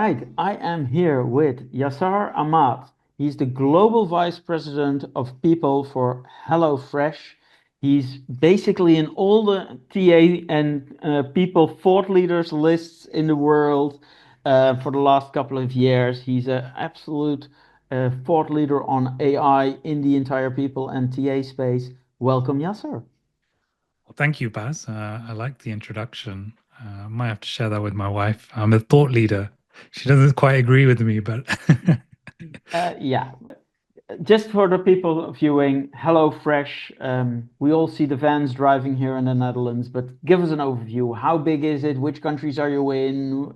right, I am here with Yasar Ahmad. He's the Global Vice President of People for HelloFresh. He's basically in all the TA and people thought leaders lists in the world for the last couple of years. He's an absolute thought leader on AI in the entire people and TA space. Welcome, Yasser. Well, thank you, Baz. I like the introduction. I might have to share that with my wife. I'm a thought leader. She doesn't quite agree with me, but Yeah, just for the people viewing, HelloFresh, we all see the vans driving here in the Netherlands, but give us an overview. How big is it? Which countries are you in?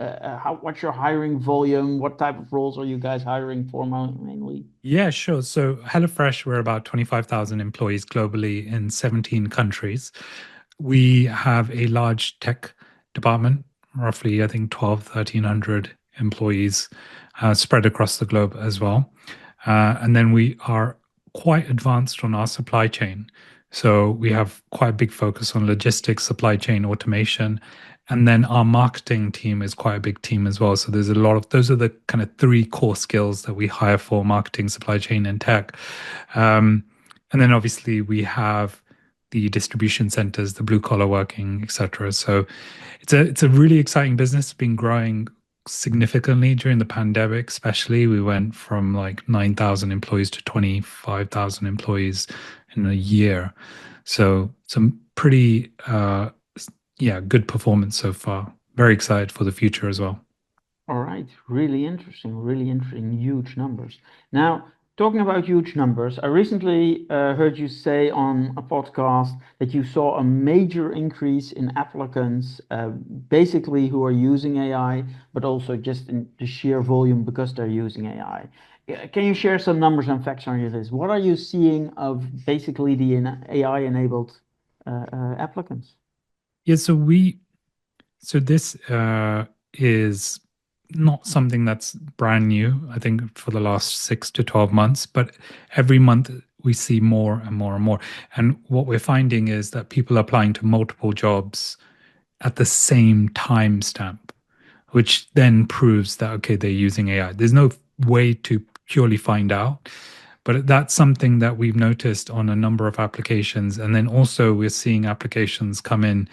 What's your hiring volume? What type of roles are you guys hiring for mainly? yeah, sure. So, HelloFresh, we're about 25,000 employees globally in 17 countries. We have a large tech department, roughly, I think, 12, 1,300 employees spread across the globe as well. And then we are quite advanced on our supply chain. So we have quite a big focus on logistics, supply chain automation. And then our marketing team is quite a big team as well. So there's a lot of those are the kind of three core skills that we hire for: marketing, supply chain, and tech. Um, and then obviously we have the distribution centers, the blue collar working, etc. So it's a really exciting business. It's been growing significantly during the pandemic, especially. We went from like 9,000 employees to 25,000 employees in a year. So some pretty yeah, good performance so far. Very excited for the future as well. All right, really interesting, huge numbers. Now, talking about huge numbers, I recently heard you say on a podcast that you saw a major increase in applicants, basically who are using AI, but also just in the sheer volume because they're using AI. Can you share some numbers and facts on this? What are you seeing of basically the AI-enabled applicants? Yeah, so this is not something that's brand new, I think, for the last 6 to 12 months, but every month we see more and more and more. And what we're finding is that people are applying to multiple jobs at the same time stamp, which then proves that, okay, they're using AI. There's no way to purely find out, but that's something that we've noticed on a number of applications. And then also we're seeing applications come in,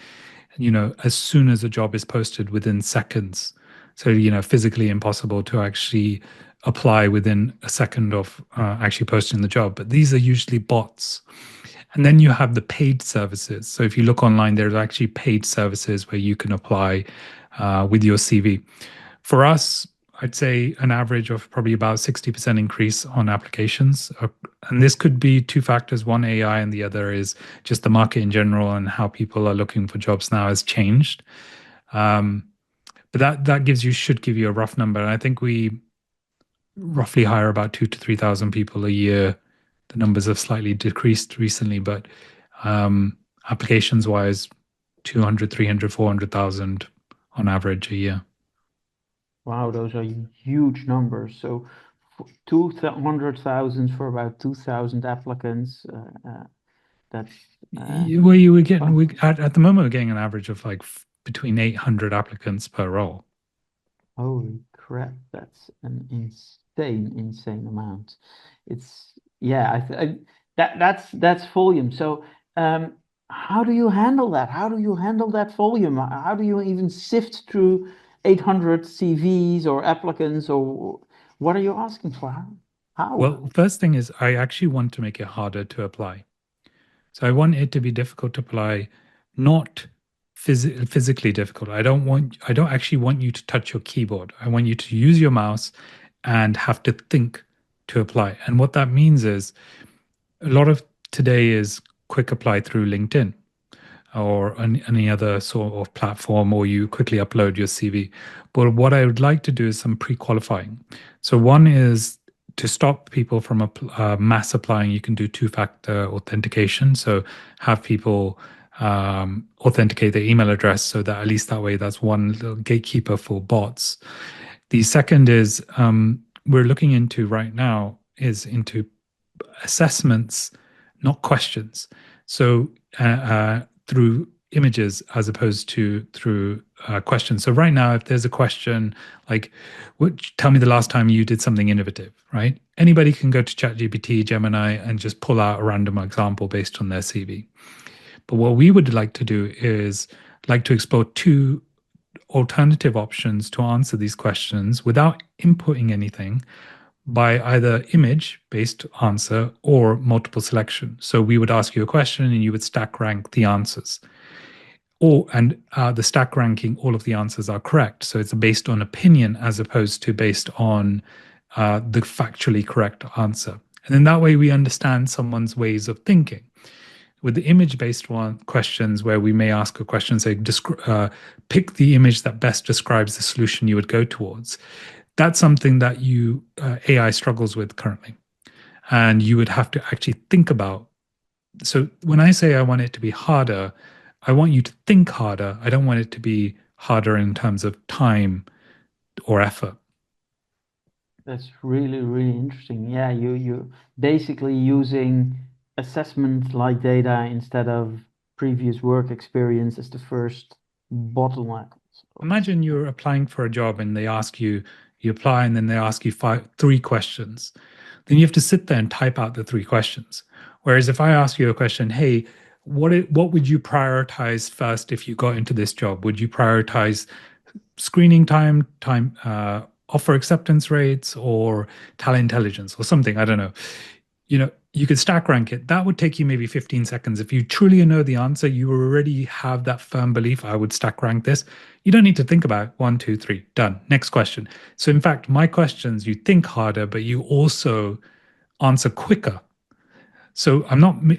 as soon as a job is posted within seconds. So, physically impossible to actually apply within a second of actually posting the job. But these are usually bots. And then you have the paid services. So if you look online, there's actually paid services where you can apply with your CV. For us, I'd say an average of probably about 60% increase on applications. And this could be two factors: one, AI, and the other is just the market in general and how people are looking for jobs now has changed. Um, but that should give you a rough number. And I think we roughly hire about 2 to 3,000 people a year. The numbers have slightly decreased recently, but applications wise, 200, 300, 400,000 on average a year. Wow, those are huge numbers. So 200,000 for about 2,000 applicants. That's Well, you were getting wow. at the moment we're getting an average of like between 800 applicants per role. Holy crap, that's an insane amount. It's yeah, that's volume. So how do you handle that? How do you handle that volume? How do you even sift through 800 CVs or applicants or what are you asking for? How? Well, first thing is I actually want to make it harder to apply. So I want it to be difficult to apply, not physically difficult. I don't actually want you to touch your keyboard. I want you to use your mouse and have to think to apply. And what that means is a lot of today is quick apply through LinkedIn or any other sort of platform, or you quickly upload your CV. But what I would like to do is some pre-qualifying. So one is to stop people from mass applying. You can do two-factor authentication. So have people authenticate their email address so that at least that way that's one little gatekeeper for bots. The second is we're looking into right now is into assessments, not questions. So through images as opposed to through questions. So right now, if there's a question like, tell me the last time you did something innovative, right? Anybody can go to ChatGPT, Gemini, and just pull out a random example based on their CV. But what we would like to do is like to explore two alternative options to answer these questions without inputting anything, by either image-based answer or multiple selection. So we would ask you a question and you would stack rank the answers. The stack ranking, all of the answers are correct. So it's based on opinion as opposed to based on the factually correct answer. And then that way we understand someone's ways of thinking. With the image-based questions, where we may ask a question, say, pick the image that best describes the solution you would go towards. That's something that AI struggles with currently. And you would have to actually think about. So when I say I want it to be harder, I want you to think harder. I don't want it to be harder in terms of time or effort. That's really, really interesting. Yeah, you basically using assessment like data instead of previous work experience as the first bottleneck. Imagine you're applying for a job and they ask you, you apply, and then they ask you three questions. Then you have to sit there and type out the three questions. Whereas if I ask you a question, hey, what would you prioritize first if you got into this job? Would you prioritize screening time, offer acceptance rates, or talent intelligence, or something? I don't know. You could stack rank it. That would take you maybe 15 seconds. If you truly know the answer, you already have that firm belief, I would stack rank this. You don't need to think about 1, 2, 3, done. Next question. So in fact, my questions, you think harder, but you also answer quicker. So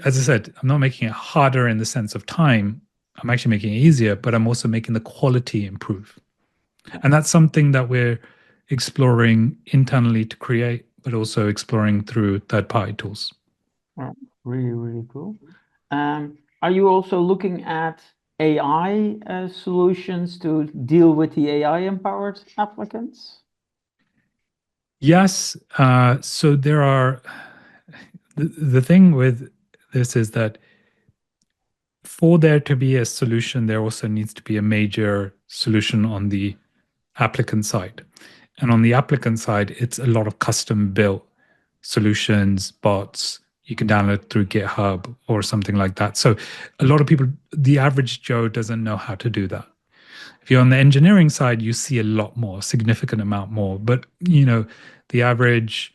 as I said, I'm not making it harder in the sense of time. I'm actually making it easier, but I'm also making the quality improve. And that's something that we're exploring internally to create, but also exploring through third-party tools. Oh, really, really cool. Are you also looking at AI solutions to deal with the AI-empowered applicants? Yes. So there are, the thing with this is that for there to be a solution, there also needs to be a major solution on the applicant side. And on the applicant side, it's a lot of custom built solutions, bots you can download through GitHub or something like that. So a lot of people, the average Joe doesn't know how to do that. If you're on the engineering side, you see a lot more, significant amount more. But, the average,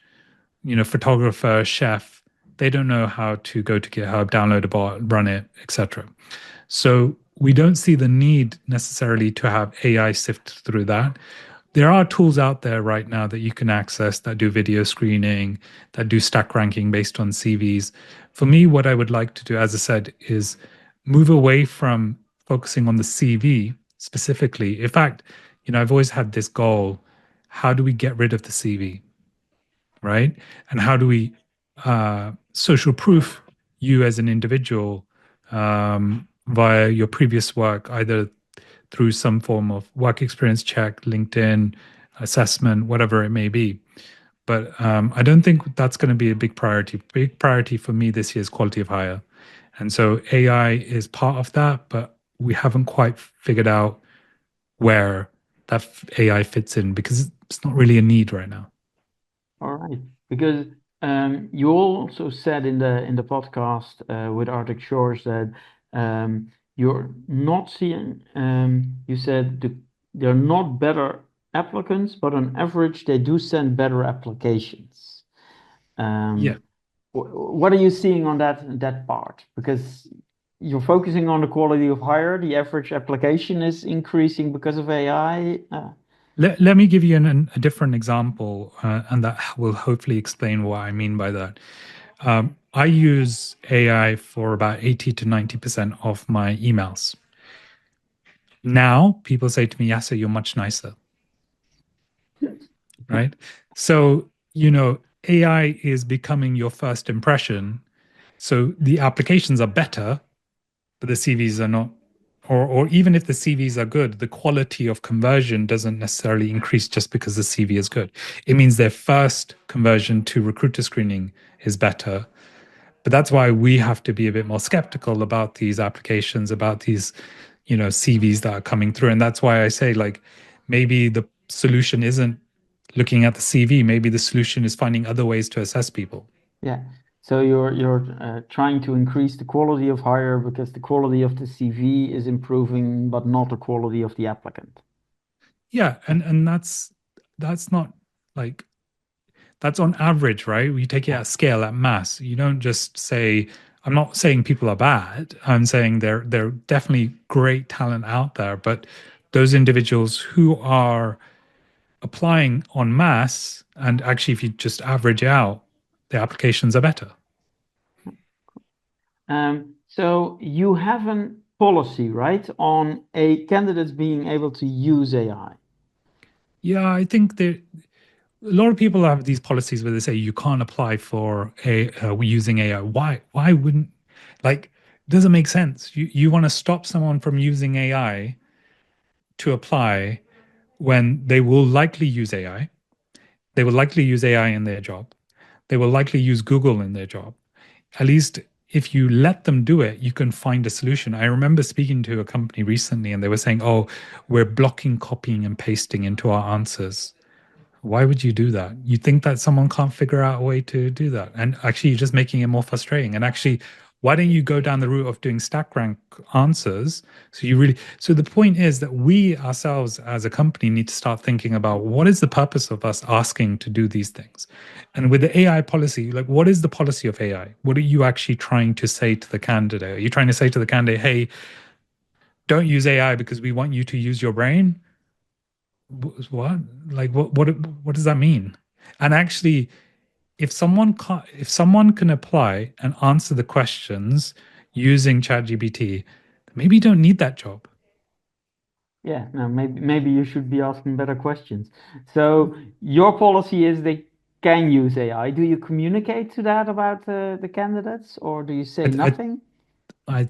photographer, chef, they don't know how to go to GitHub, download a bot, run it, etc. So we don't see the need necessarily to have AI sift through that. There are tools out there right now that you can access that do video screening, that do stack ranking based on CVs. For me, what I would like to do, as I said, is move away from focusing on the CV specifically. In fact, I've always had this goal. How do we get rid of the CV? Right? And how do we social proof you as an individual via your previous work, either through some form of work experience check, LinkedIn, assessment, whatever it may be. But I don't think that's going to be a big priority. Big priority for me this year is quality of hire. And so AI is part of that, but we haven't quite figured out where that AI fits in because it's not really a need right now. All right, because you also said in the podcast with Arctic Shores that you're not seeing. You said they're not better applicants, but on average they do send better applications. Yeah. What are you seeing on that part? Because you're focusing on the quality of hire, the average application is increasing because of AI. Let me give you a different example, and that will hopefully explain what I mean by that. I use AI for about 80 to 90% of my emails. Now, people say to me, Yasser, you're much nicer. Right? So, AI is becoming your first impression. So the applications are better, but the CVs are not. Or even if the CVs are good, the quality of conversion doesn't necessarily increase just because the CV is good. It means their first conversion to recruiter screening is better. But that's why we have to be a bit more skeptical about these applications, about these, CVs that are coming through. And that's why I say, like, maybe the solution isn't looking at the CV. Maybe the solution is finding other ways to assess people. Yeah. So you're trying to increase the quality of hire because the quality of the CV is improving, but not the quality of the applicant. Yeah, and that's not like that's on average, right? We take it Yeah. at scale, at mass. You don't just say, I'm not saying people are bad. I'm saying there are definitely great talent out there, but those individuals who are applying en masse, and actually if you just average it out, the applications are better. So you have a policy, right, on a candidates being able to use AI. Yeah, I think that a lot of people have these policies where they say you can't apply for a using AI. Why wouldn't, like, it doesn't make sense. You want to stop someone from using AI to apply when they will likely use AI. They will likely use AI in their job. They will likely use Google in their job. At least if you let them do it, you can find a solution. I remember speaking to a company recently and they were saying, oh, we're blocking copying and pasting into our answers. Why would you do that? You think that someone can't figure out a way to do that? And actually, you're just making it more frustrating. And actually, why don't you go down the route of doing stack rank answers? So the point is that we ourselves as a company need to start thinking about what is the purpose of us asking to do these things? And with the AI policy, like, what is the policy of AI? What are you actually trying to say to the candidate? Are you trying to say to the candidate, hey, don't use AI because we want you to use your brain? What? Like, what does that mean? And actually, if someone can apply and answer the questions using ChatGPT, maybe you don't need that job. Yeah, no, maybe you should be asking better questions. So your policy is they can use AI. Do you communicate to that about the candidates, or do you say I, nothing? I,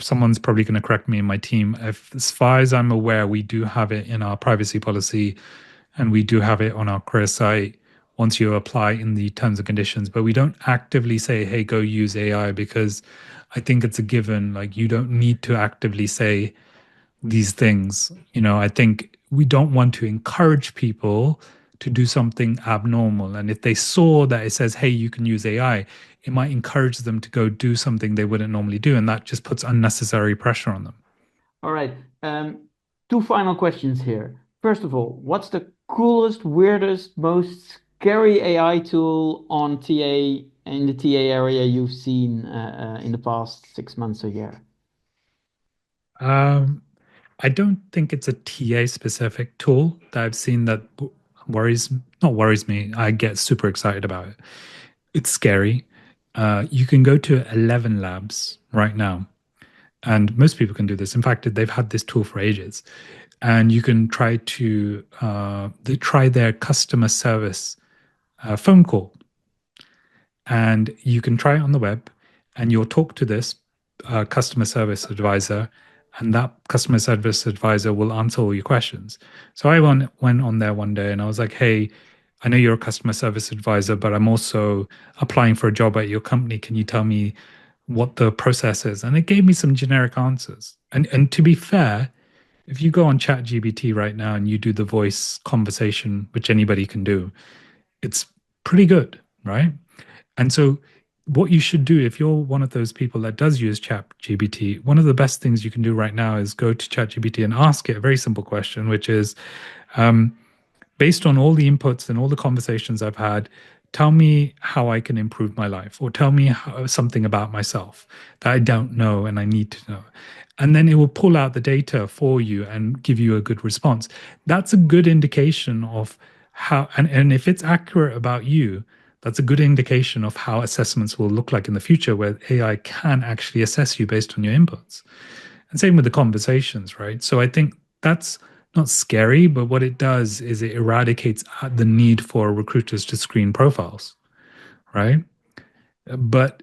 someone's probably going to correct me in my team. If, as far as I'm aware, we do have it in our privacy policy, and we do have it on our career site once you apply in the terms and conditions. But we don't actively say, "Hey, go use AI," because I think it's a given. Like, you don't need to actively say these things. I think we don't want to encourage people to do something abnormal. And if they saw that it says, hey, you can use AI, it might encourage them to go do something they wouldn't normally do. And that just puts unnecessary pressure on them. All right. Two final questions here. First of all, what's the coolest, weirdest, most scary AI tool on TA in the TA area you've seen in the past 6 months or year? Um, I don't think it's a TA specific tool that I've seen that worries, not worries me. I get super excited about it. It's scary. You can go to 11 labs right now, and most people can do this. In fact, they've had this tool for ages, and you can try to they try their customer service phone call, and you can try it on the web, and you'll talk to this customer service advisor, and that customer service advisor will answer all your questions. So I went on there one day and I was like, hey, I know you're a customer service advisor, but I'm also applying for a job at your company. Can you tell me what the process is? And it gave me some generic answers. And to be fair, if you go on ChatGPT right now and you do the voice conversation, which anybody can do, it's pretty good, right? And so, what you should do if you're one of those people that does use ChatGPT, one of the best things you can do right now is go to ChatGPT and ask it a very simple question, which is, um, based on all the inputs and all the conversations I've had, tell me how I can improve my life, or tell me something about myself that I don't know and I need to know. And then it will pull out the data for you and give you a good response. That's a good indication of how, and if it's accurate about you, that's a good indication of how assessments will look like in the future, where AI can actually assess you based on your inputs. And same with the conversations, right? So I think that's not scary, but what it does is it eradicates the need for recruiters to screen profiles, right? But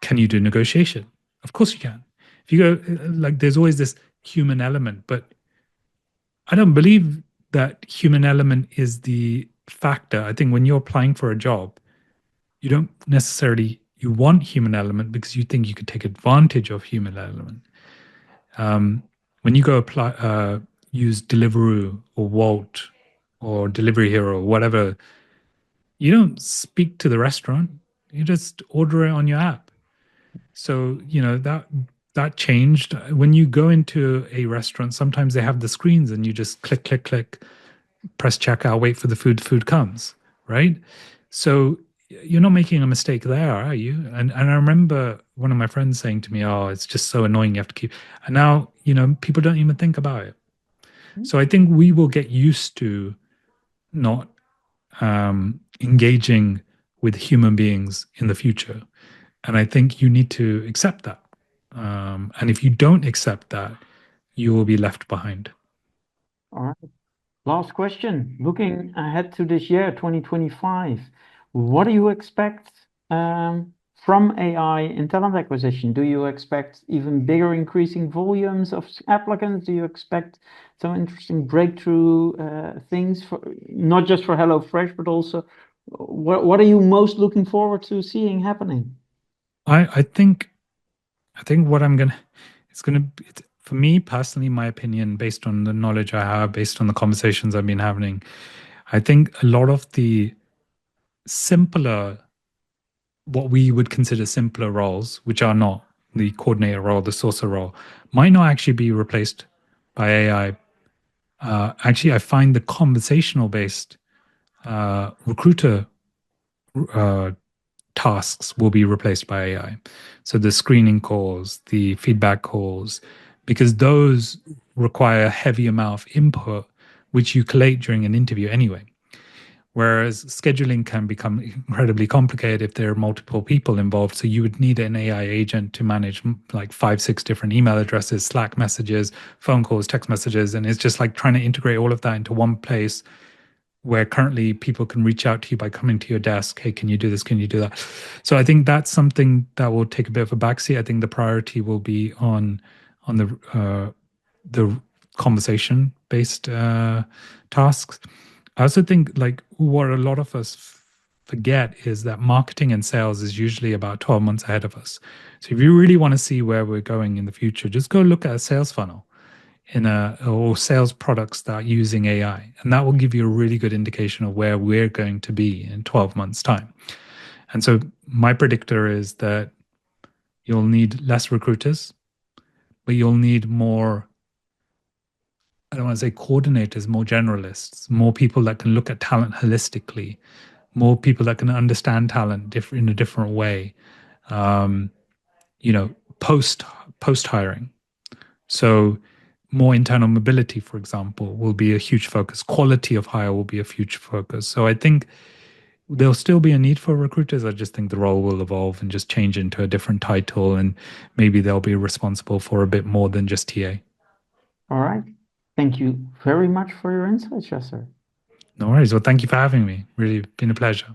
can you do negotiation? Of course you can. If you go, like, there's always this human element, but I don't believe that human element is the factor. I think when you're applying for a job, you don't necessarily, you want human element because you think you could take advantage of human element. When you go use Deliveroo or Wolt or Delivery Hero or whatever, you don't speak to the restaurant. You just order it on your app. So, that changed. When you go into a restaurant, sometimes they have the screens and you just click, click, click, press checkout, wait for the food comes, right? So you're not making a mistake there, are you? And I remember one of my friends saying to me, "Oh, it's just so annoying. You have to keep." And now, people don't even think about it. So I think we will get used to not engaging with human beings in the future. And I think you need to accept that. And if you don't accept that, you will be left behind. All right. Last question. Looking ahead to this year, 2025, what do you expect from AI in talent acquisition? Do you expect even bigger increasing volumes of applicants? Do you expect some interesting breakthrough things for not just for HelloFresh, but also what are you most looking forward to seeing happening? I think what it's gonna be, for me personally, my opinion, based on the knowledge I have, based on the conversations I've been having, I think a lot of the simpler, what we would consider simpler roles, which are not the coordinator role, the sourcer role, might not actually be replaced by AI. Actually, I find the conversational based recruiter uh, tasks will be replaced by AI. So the screening calls, the feedback calls, because those require a heavy amount of input, which you collate during an interview anyway. Whereas scheduling can become incredibly complicated if there are multiple people involved. So you would need an AI agent to manage like 5, 6 different email addresses, Slack messages, phone calls, text messages. And it's just like trying to integrate all of that into one place where currently people can reach out to you by coming to your desk. Hey, can you do this? Can you do that? So I think that's something that will take a bit of a backseat. I think the priority will be on the conversation based tasks. I also think like what a lot of us forget is that marketing and sales is usually about 12 months ahead of us. So if you really want to see where we're going in the future, just go look at a sales funnel or sales products that are using AI. And that will give you a really good indication of where we're going to be in 12 months' time. And so my predictor is that you'll need less recruiters, but you'll need more, I don't want to say coordinators, more generalists, more people that can look at talent holistically, more people that can understand talent in a different way. Um, post hiring. So more internal mobility, for example, will be a huge focus. Quality of hire will be a huge focus. So I think there'll still be a need for recruiters. I just think the role will evolve and just change into a different title, and maybe they'll be responsible for a bit more than just TA. All right. Thank you very much for your insights, Yasser. No worries. Well, thank you for having me. Really been a pleasure.